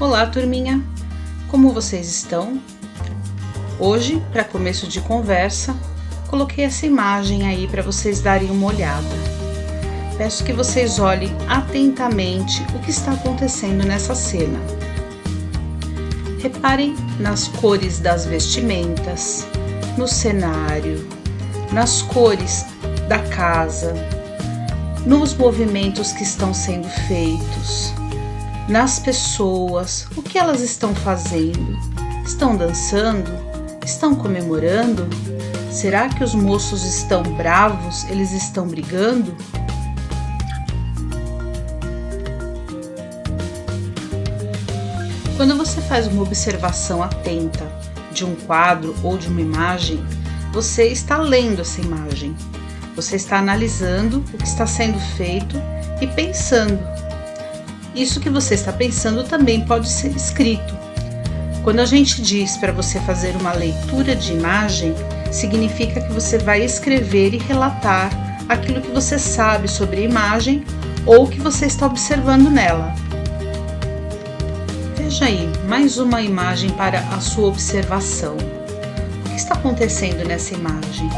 Olá, turminha! Como vocês estão? Hoje, para começo de conversa, coloquei essa imagem aí para vocês darem uma olhada. Peço que vocês olhem atentamente o que está acontecendo nessa cena. Reparem nas cores das vestimentas, no cenário, nas cores da casa, nos movimentos que estão sendo feitos, nas pessoas, o que elas estão fazendo? Estão dançando? Estão comemorando? Será que os moços estão bravos? Eles estão brigando? Quando você faz uma observação atenta de um quadro ou de uma imagem, você está lendo essa imagem. Você está analisando o que está sendo feito e pensando. Isso que você está pensando também pode ser escrito. Quando a gente diz para você fazer uma leitura de imagem, significa que você vai escrever e relatar aquilo que você sabe sobre a imagem ou que você está observando nela. Veja aí, mais uma imagem para a sua observação. O que está acontecendo nessa imagem?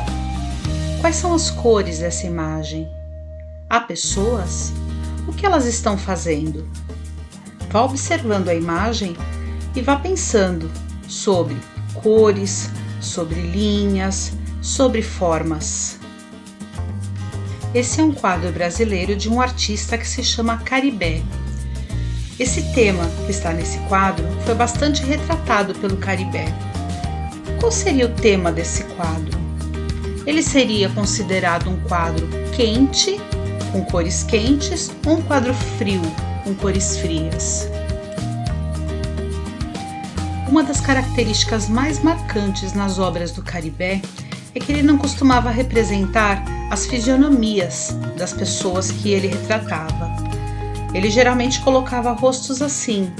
Quais são as cores dessa imagem? Há pessoas? O que elas estão fazendo? Vá observando a imagem e vá pensando sobre cores, sobre linhas, sobre formas. Esse é um quadro brasileiro de um artista que se chama Caribé. Esse tema que está nesse quadro foi bastante retratado pelo Caribé. Qual seria o tema desse quadro? Ele seria considerado um quadro quente, com cores quentes, ou um quadro frio, com cores frias. Uma das características mais marcantes nas obras do Caribé é que ele não costumava representar as fisionomias das pessoas que ele retratava. Ele geralmente colocava rostos assim,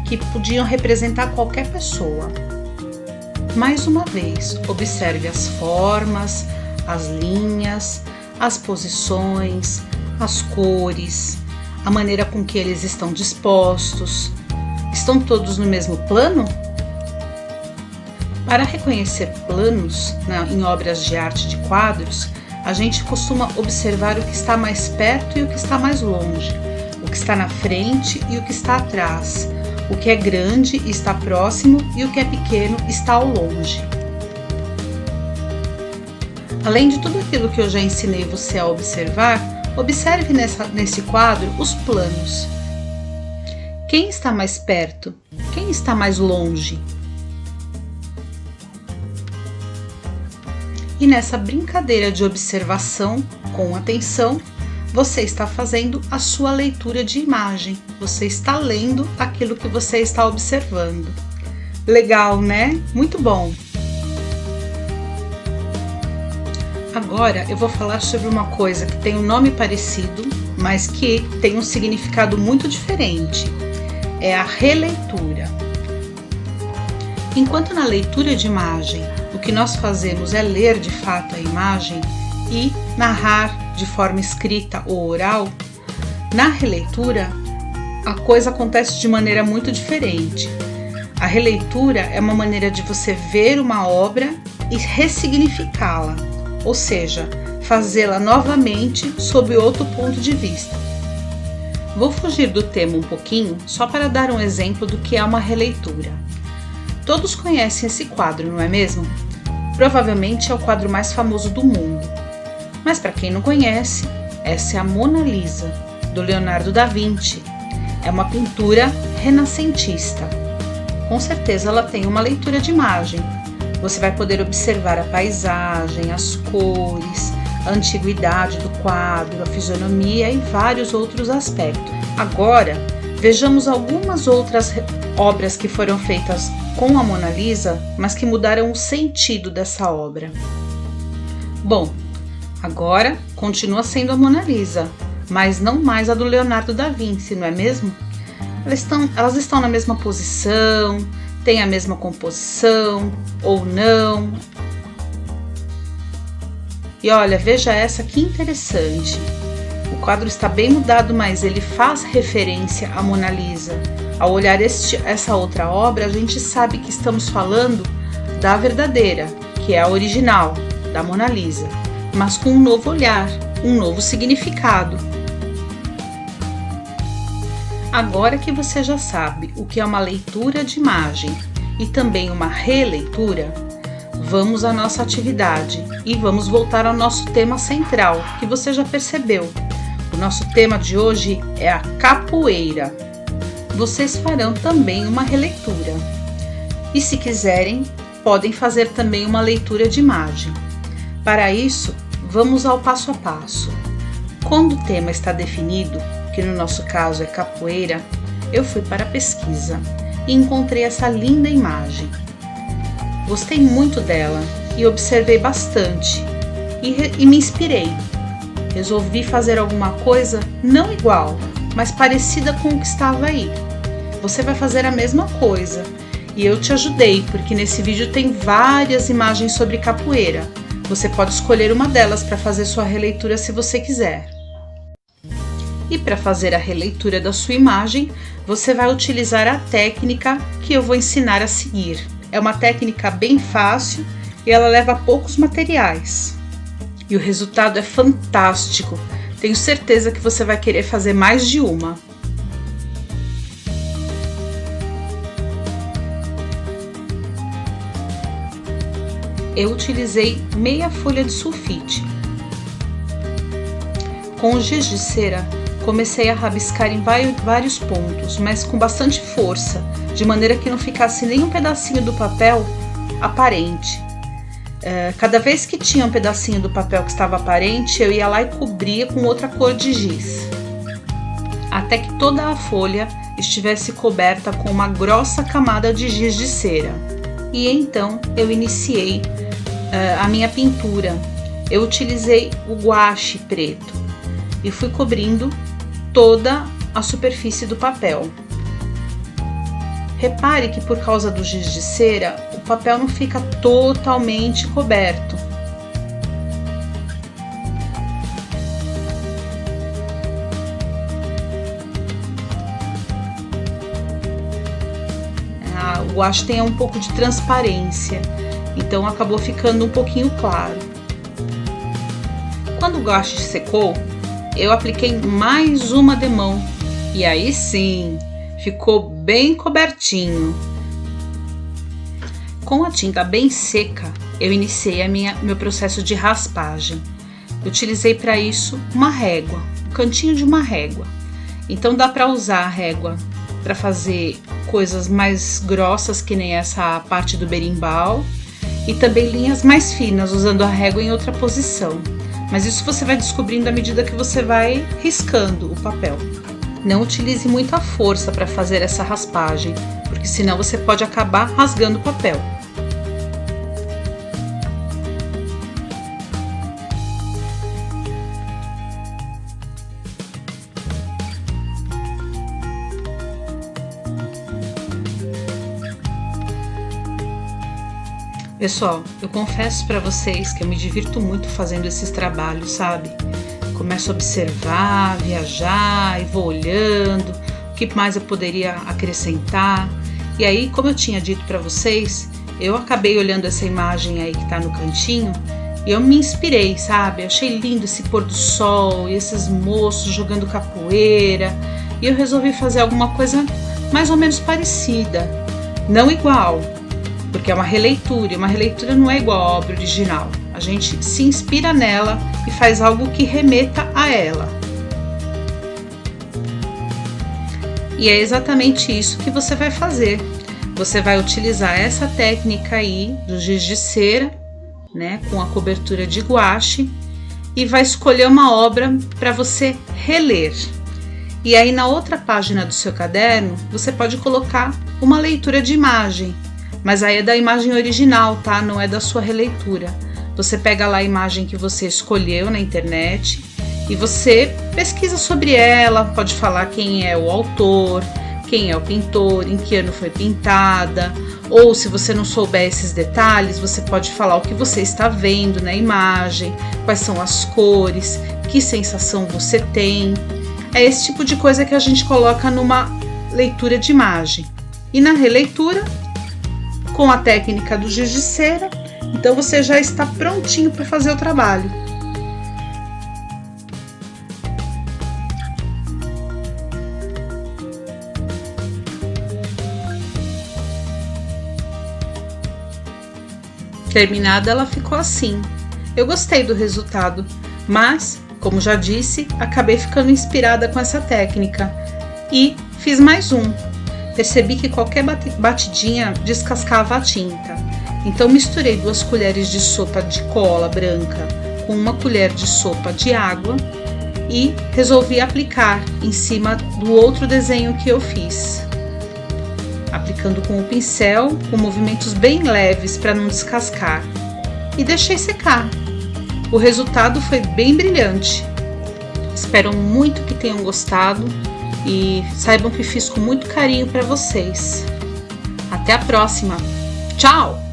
que podiam representar qualquer pessoa. Mais uma vez, observe as formas, as linhas, as posições, as cores, a maneira com que eles estão dispostos. Estão todos no mesmo plano? Para reconhecer planos em obras de arte de quadros, a gente costuma observar o que está mais perto e o que está mais longe, o que está na frente e o que está atrás, o que é grande e está próximo e o que é pequeno está ao longe. Além de tudo aquilo que eu já ensinei você a observar, observe nesse quadro os planos. Quem está mais perto? Quem está mais longe? E nessa brincadeira de observação com atenção, você está fazendo a sua leitura de imagem. Você está lendo aquilo que você está observando. Legal, né? Muito bom! Agora eu vou falar sobre uma coisa que tem um nome parecido, mas que tem um significado muito diferente. É a releitura. Enquanto na leitura de imagem, o que nós fazemos é ler de fato a imagem e narrar de forma escrita ou oral, na releitura a coisa acontece de maneira muito diferente. A releitura é uma maneira de você ver uma obra e ressignificá-la, ou seja, fazê-la novamente sob outro ponto de vista. Vou fugir do tema um pouquinho, só para dar um exemplo do que é uma releitura. Todos conhecem esse quadro, não é mesmo? Provavelmente é o quadro mais famoso do mundo. Mas para quem não conhece, essa é a Mona Lisa, do Leonardo da Vinci. É uma pintura renascentista. Com certeza ela tem uma leitura de imagem. Você vai poder observar a paisagem, as cores, a antiguidade do quadro, a fisionomia e vários outros aspectos. Agora, vejamos algumas outras obras que foram feitas com a Mona Lisa, mas que mudaram o sentido dessa obra. Bom, agora continua sendo a Mona Lisa, mas não mais a do Leonardo da Vinci, não é mesmo? Elas estão na mesma posição, têm a mesma composição ou não. E olha, veja essa que interessante. O quadro está bem mudado, mas ele faz referência à Mona Lisa, Ao olhar essa outra obra, a gente sabe que estamos falando da verdadeira, que é a original, da Mona Lisa, mas com um novo olhar, um novo significado. Agora que você já sabe o que é uma leitura de imagem e também uma releitura, vamos à nossa atividade e vamos voltar ao nosso tema central, que você já percebeu. O nosso tema de hoje é a capoeira. Vocês farão também uma releitura. E se quiserem, podem fazer também uma leitura de imagem. Para isso, vamos ao passo a passo. Quando o tema está definido, que no nosso caso é capoeira, eu fui para a pesquisa e encontrei essa linda imagem. Gostei muito dela e observei bastante e me inspirei. Resolvi fazer alguma coisa não igual, mas parecida com o que estava aí. Você vai fazer a mesma coisa e eu te ajudei, porque nesse vídeo tem várias imagens sobre capoeira. Você pode escolher uma delas para fazer sua releitura se você quiser. E para fazer a releitura da sua imagem, você vai utilizar a técnica que eu vou ensinar a seguir. É uma técnica bem fácil e ela leva poucos materiais. E o resultado é fantástico. Tenho certeza que você vai querer fazer mais de uma. Eu utilizei meia folha de sulfite. Com o giz de cera, comecei a rabiscar em vários pontos, mas com bastante força, de maneira que não ficasse nenhum pedacinho do papel aparente. Cada vez que tinha um pedacinho do papel que estava aparente, eu ia lá e cobria com outra cor de giz, até que toda a folha estivesse coberta com uma grossa camada de giz de cera. E então eu iniciei a minha pintura. Eu utilizei o guache preto e fui cobrindo toda a superfície do papel. Repare que por causa do giz de cera, o papel não fica totalmente coberto. O guache tem um pouco de transparência, então acabou ficando um pouquinho claro. Quando o guache secou, eu apliquei mais uma demão e aí sim, ficou bem cobertinho. Com a tinta bem seca, eu iniciei meu processo de raspagem. Eu utilizei para isso uma régua, um cantinho de uma régua. Então dá para usar a régua para fazer coisas mais grossas, que nem essa parte do berimbau, e também linhas mais finas, usando a régua em outra posição. Mas isso você vai descobrindo à medida que você vai riscando o papel. Não utilize muita força para fazer essa raspagem, porque senão você pode acabar rasgando o papel. Pessoal, eu confesso para vocês que eu me divirto muito fazendo esses trabalhos, sabe? Começo a observar, viajar e vou olhando o que mais eu poderia acrescentar. E aí, como eu tinha dito para vocês, eu acabei olhando essa imagem aí que tá no cantinho e eu me inspirei, sabe? Achei lindo esse pôr do sol e esses moços jogando capoeira e eu resolvi fazer alguma coisa mais ou menos parecida, não igual, porque é uma releitura, e uma releitura não é igual à obra original. A gente se inspira nela e faz algo que remeta a ela. E é exatamente isso que você vai fazer. Você vai utilizar essa técnica aí do giz de cera, né, com a cobertura de guache, e vai escolher uma obra para você reler. E aí na outra página do seu caderno, você pode colocar uma leitura de imagem, mas aí é da imagem original, tá? Não é da sua releitura. Você pega lá a imagem que você escolheu na internet e você pesquisa sobre ela, pode falar quem é o autor, quem é o pintor, em que ano foi pintada, ou se você não souber esses detalhes, você pode falar o que você está vendo na imagem, quais são as cores, que sensação você tem. É esse tipo de coisa que a gente coloca numa leitura de imagem. E na releitura, com a técnica do giz de cera, então você já está prontinho para fazer o trabalho. Terminada, ela ficou assim. Eu gostei do resultado, mas, como já disse, acabei ficando inspirada com essa técnica e fiz mais um. Percebi que qualquer batidinha descascava a tinta. Então misturei 2 colheres de sopa de cola branca com 1 colher de sopa de água e resolvi aplicar em cima do outro desenho que eu fiz. Aplicando com o pincel, com movimentos bem leves para não descascar. E deixei secar. O resultado foi bem brilhante. Espero muito que tenham gostado e saibam que fiz com muito carinho para vocês. Até a próxima. Tchau!